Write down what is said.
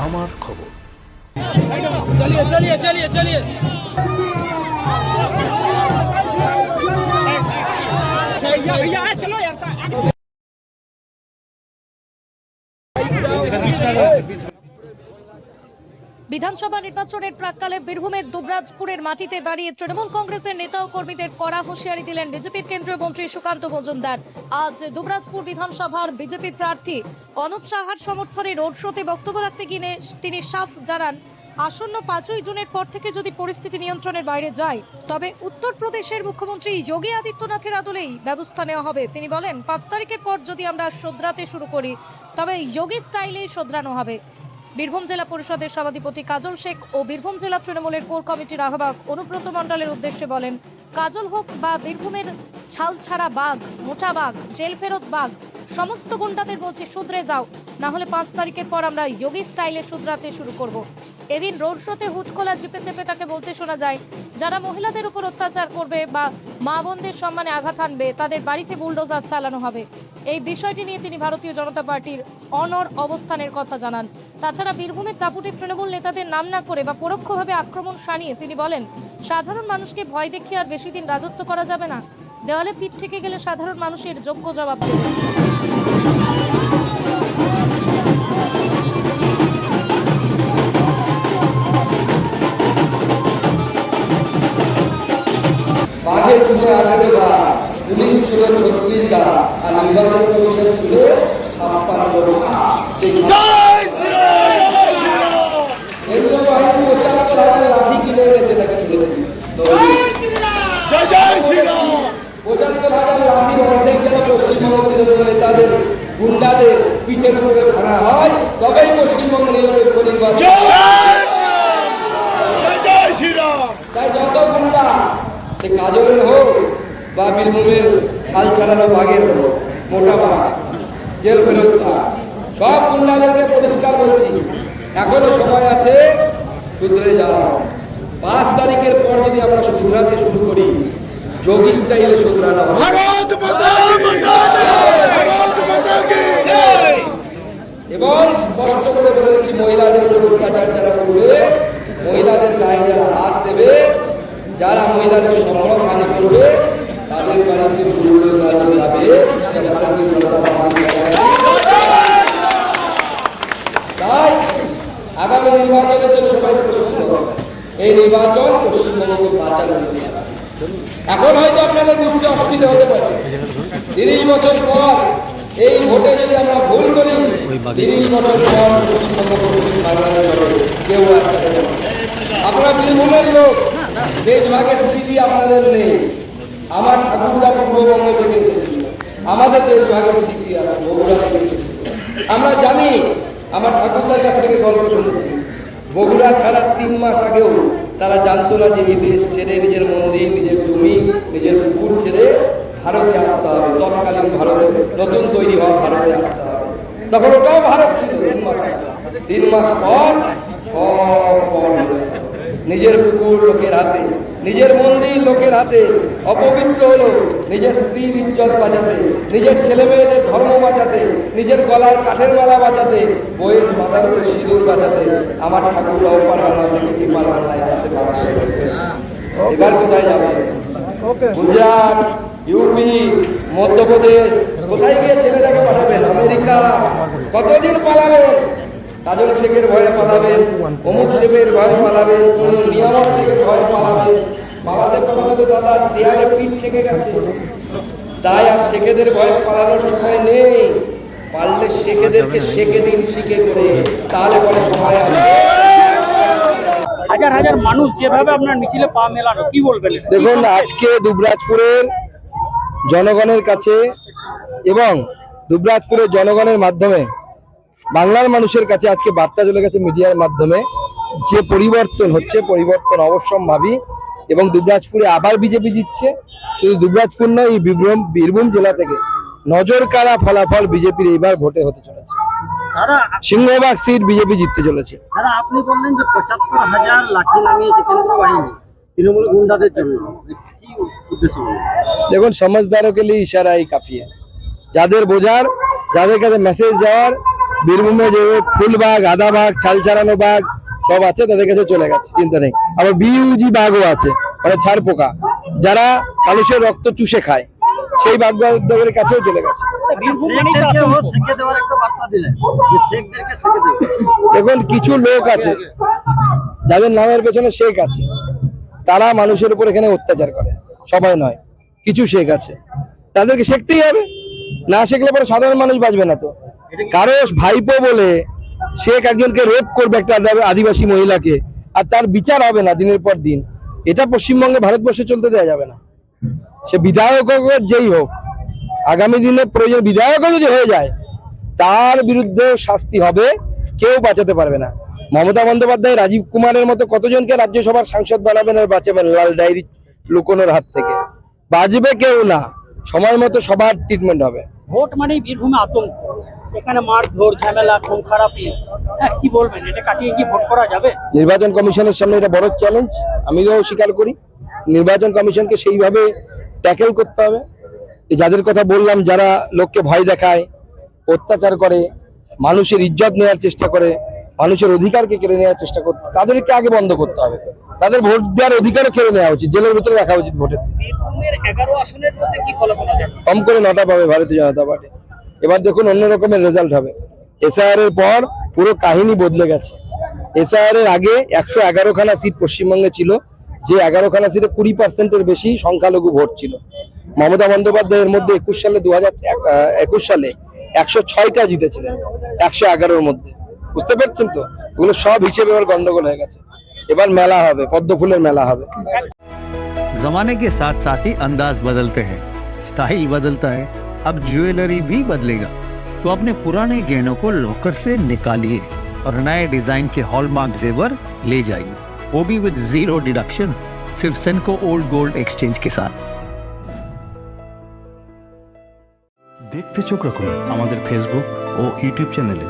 আমার খবর। चलिए चलिए चलिए चलिए चलो यार বিধানসভা নির্বাচনের প্রাক্কালে বীরভূমের দুবরাজপুরের মাটিতে দাঁড়িয়ে তৃণমূল কংগ্রেসের নেতা ও কর্মীদের কড়া হুঁশিয়ারি দিলেন বিজেপির কেন্দ্রীয় মন্ত্রী সুকান্ত মজুমদার। আজ দুবরাজপুর বিধানসভার বিজেপি প্রার্থী অনুপ সাহার সমর্থনে রোড শোতে বক্তব্য রাখতে গিয়ে তিনি সাফ জানান, আসন্ন 5ই জুনের পর থেকে যদি পরিস্থিতি নিয়ন্ত্রণের বাইরে যায় তবে উত্তরপ্রদেশের মুখ্যমন্ত্রী যোগী আদিত্যনাথের আদলেই ব্যবস্থা নেওয়া হবে। তিনি বলেন, 5 তারিখের পর যদি আমরা শোধরাতে শুরু করি তবে যোগী স্টাইলেই শোধরানো হবে। বীরভূম জেলা পরিষদের সভাধিপতি কাজল শেখ ও বীরভূম জেলা তৃণমূলের কোর কমিটির আহ্বায়ক অনুব্রত মণ্ডলের উদ্দেশ্যে বলেন, কাজল হোক বা বীরভূমের ছালছাড়া বাঘ, মোটা বাঘ, জেল ফেরত বাঘ, সমস্ত গুন্ডাদের বলছি শুধরে যাও, না হলে 5 তারিখের পর আমরা যোগী স্টাইলে শুধরাতে শুরু করব। এদিন রোড শোতে হুটখোলা জিপে চেপে তাকে বলতে শোনা যায়, যারা মহিলাদের উপর অত্যাচার করবে বা মা বোনদের সম্মানে আঘাত আনবে তাদের বাড়িতে বুলডোজার চালানো হবে। এই বিষয়টি নিয়ে তিনি ভারতীয় জনতা পার্টির অনড় অবস্থানের কথা জানান। তাছাড়া বীরভূমের দাপুটে তৃণমূল নেতাদের নাম না করে বা পরোক্ষভাবে আক্রমণ শানিয়ে তিনি বলেন, সাধারণ মানুষকে ভয় দেখিয়ে আর বেশি দিন রাজত্ব করা যাবে না। দেওয়ালে পিঠ থেকে গেলে সাধারণ মানুষের যোগ্য জবাব দেবে। বাঘে ছিল 18 গা, পুলিশ ছিল 36 গা, আর নির্বাচন কমিশন ছিল 56 গা। কেন্দ্র বাহিনী 75,000 লাঠি কিনে এনেছে, তাকে শুনেছি 75,000 লাঠির অর্ধেক যেন পশ্চিমবঙ্গ তৃণমূল নেতাদের গুন্ডাদের পিঠের উপরে ভাঙা হয়, তবেই পশ্চিমবঙ্গ নিরপেক্ষ নির্বাচন। তাই যত গুন্ডা, সে কাজলের হোক বা বীরভূমের ছাল ছাড়ানো বাঘের হোক, মোটা বাঘ, জেল ফেরত বাঘ, সব গুন্ডাদেরকে পরিষ্কার করছি, এখনো সময় আছে, শুধরে যাওয়া। 5 তারিখের পর যদি আমরা শুধরাতে শুরু করি, যোগী স্টাইলে শুধরানো হবে। এবং স্পষ্ট করে বলে দিচ্ছি, মহিলাদের উপর অত্যাচার যারা করবে, মহিলাদের গায়ে যারা হাত দেবে, যারা মহিলাদের সম্মান হানি করবে, তাদের বাড়িতে বুলডোজার যাবে। ভারতীয় জনতা পার্টি তাই আগামী নির্বাচনের জন্য সবাই প্রস্তুত হবে। এই নির্বাচন পশ্চিমবঙ্গকে বাঁচানো। এখন হয়তো আপনাদের বুঝতে অসুবিধা হতে পারে, 30 বছর পর এই ভোটে যদি আমরা ভুল করি, 30 বছর পর পশ্চিমবঙ্গ, পশ্চিম বাংলাদেশ হবে কেউ আর। আপনারা বীরভূমের লোক, দেশভাগের স্মৃতি আপনাদের নেই। আমার ঠাকুরদা পূর্ববঙ্গ থেকে এসেছিল, আমাদের দেশভাগের স্মৃতি আছে, বগুড়া থেকে এসেছিল। আমরা জানি, আমার ঠাকুরদার কাছ থেকে গল্প শুনেছি, বগুড়া ছাড়া 3 মাস আগেও তারা জানতো না যে এই দেশ ছেড়ে, নিজের মন্দির, নিজের জমি, নিজের পুকুর ছেড়ে ভারতে আসতে হবে। তৎকালীন ভারতে, নতুন তৈরি হওয়া ভারতে আসতে হবে। তখন ওটাও ভারত ছিল। 3 মাস আগে, 3 মাস পর সব নিজের পুকুর লোকের হাতে, নিজের মন্দির লোকের হাতে অপবিত্র হলো, নিজের স্ত্রীর ইজ্জত বাঁচাতে, নিজের ছেলে মেয়েদের ধর্ম বাঁচাতে, নিজের গলার কাঠের মালা বাঁচাতে, বয়স মাথার উপরে সিঁদুর বাঁচাতে আমার ঠাকুররা ওপার বাংলা থেকে এপার বাংলায় আসতে পারবে। এবার কোথায় যাবে? গুজরাট, ইউপি, মধ্যপ্রদেশ, কোথায় গিয়ে ছেলেটাকে পাঠাবেন? আমেরিকা। কতদিন পালাবেন? কাজল শেখের ভয়ে পালাবেন, অমুক শেখের ভয়ে পালাবেন, কোন নিয়ামক শেখের ভয়ে পালাবেন। পালাতে পালাতে দাদা দেয়ালে পিঠ থেকে গেছে। তাই আর শেখেদের ভয়ে পালানোর সময় নেই। পারলে শেখেদেরকে শেখে দিন শিখে করে, তাহলে পরে সময় আসবে। হাজার হাজার মানুষ যেভাবে আপনার মিছিলে পা মেলানো, কি বলবেন? দেখুন, আজকে দুবরাজপুরের জনগণের কাছে এবং দুবরাজপুরের জনগণের মাধ্যমে বাংলার মানুষের কাছে আজকে বার্তা চলে গেছে মিডিয়ার মাধ্যমে, যে পরিবর্তন হচ্ছে, পরিবর্তন অবশ্যম্ভাবী এবং দুবরাজপুরে আবার বিজেপি জিতছে। শুধু দুবরাজপুর নয়, এই বীরভূম জেলা থেকে নজর কাড়া ফলাফল বিজেপির এইবার ভোটে হতে চলেছে। সিংহভাগ সিট বিজেপি জিততে চলেছে। দাদা, আপনি বললেন যে 75,000 লাঠি নামিয়েছে কেন্দ্র বাহিনী তৃণমূল গুন্ডাদের জন্য, কি উদ্দেশ্য? দেখুন, সমঝদারোं के लिए इशारा ही काफी है। যাদের বোঝার, যাদের কাছে মেসেজ যাওয়ার, বীরভূমে যে ফুলবাগ, আদাবাগ, ছালছাড়ানো বাঘ সব আছে, তাদের কাছে চলে গেছে, চিন্তা নেই। আবার বিউজি বাঘও আছে, মানে ছাড় পোকা, যারা মানুষের রক্ত চুষে খায়, সেই বাঘদের কাছেও চলে গেছে। বীরভূম মানেই তো শেখদেরকেও আতঙ্ক। শিখে দেওয়ার একটা বার্তা দিলেন যে শেখদেরকে শিখে দেবে। দেখুন, কিছু লোক আছে যাদের নামের পেছনে শেখ আছে, তারা মানুষের উপর এখানে অত্যাচার করে, সবাই নয়, কিছু শেখ আছে, তাদেরকে শিখতেই হবে। না শিখলে পরে সাধারণ মানুষ বাঁচবে না। তো কারো ভাইপো বলে শেখ একজনকে রেপ করবে, একটা আদিবাসী মহিলাকে, আর তার বিচার হবে না দিনের পর দিন, এটা পশ্চিমবঙ্গে, ভারতবর্ষে চলতে দেওয়া যাবে না। সে বিধায়ক হোক, যেই হোক, আগামী দিনে প্রয়োজন বিধায়কও যদি হয়ে যায়, তার বিরুদ্ধে শাস্তি হবে, কেউ বাঁচাতে পারবে না। মমতা বন্দ্যোপাধ্যায়, রাজীব কুমারের মতো কতজনকে রাজ্যসভার সাংসদ বানাবেন আর বাঁচাবেন লাল ডায়েরি লুকোনোর হাত থেকে? বাঁচবে কেউ না, সময় মতো সবার ট্রিটমেন্ট হবে। ভোট মানেই বীরভূমে আতঙ্ক, এখানে মারধর, ঝামেলা, খুন খারাপি। হ্যাঁ, কি বলবেন, এটা কাটিয়ে কি ভোট করা যাবে? নির্বাচন কমিশনের সামনে এটা বড় চ্যালেঞ্জ, আমিও স্বীকার করি। নির্বাচন কমিশনকে সেইভাবে ট্যাকেল করতে হবে। এই যাদের কথা বললাম, যারা লোককে ভয় দেখায়, অত্যাচার করে, মানুষের ইজ্জত নেওয়ার চেষ্টা করে, মানুষের অধিকারকে কেড়ে নেওয়ার চেষ্টা করতে, তাদেরকে আগে বন্ধ করতে হবে। তাদের ভোট দেওয়ার অধিকারও কেড়ে নেওয়া উচিত, জেলের ভিতরে রাখা উচিত ভোটের। বীরভূমের 11 আসনের মধ্যে কি ফলাফল আছে? কম করে 9টা পাবে ভারতীয় জনতা পার্টি। এবার দেখুন অন্য রকমের রেজাল্ট হবে। এসআইআর এর পর পুরো কাহিনী বদলে গেছে। এসআইআর এর আগে 111খানা সিট পশ্চিমবঙ্গে ছিল, যে 11খানা সিটে 20%-এর বেশি সংখ্যালঘু ভোট ছিল। মমতা বন্দ্যোপাধ্যায় এর মধ্যে 2021 সালে 106টা জিতেছিলেন 111-এর মধ্যে। বুঝতে পারছেন তো? ওগুলো সব হিসেবে এবার গন্ডগোল হয়ে গেছে। এবার মেলা হবে, পদ্ম ফুলের মেলা হবে। जमाने के साथ साथ ही अंदाज बदलते हैं, स्टाइल बदलता है, अब ज्वेलरी भी बदलेगा। तो अपने पुराने गहनों को लॉकर से निकालिए और नए डिजाइन के हॉलमार्क जेवर ले जाइए, वो भी विद 0 डिडक्शन, सिर्फ सेनको ओल्ड गोल्ड एक्सचेंज के साथ। দেখতে চোখ রাখুন আমাদের ফেসবুক ও ইউটিউব চ্যানেলে।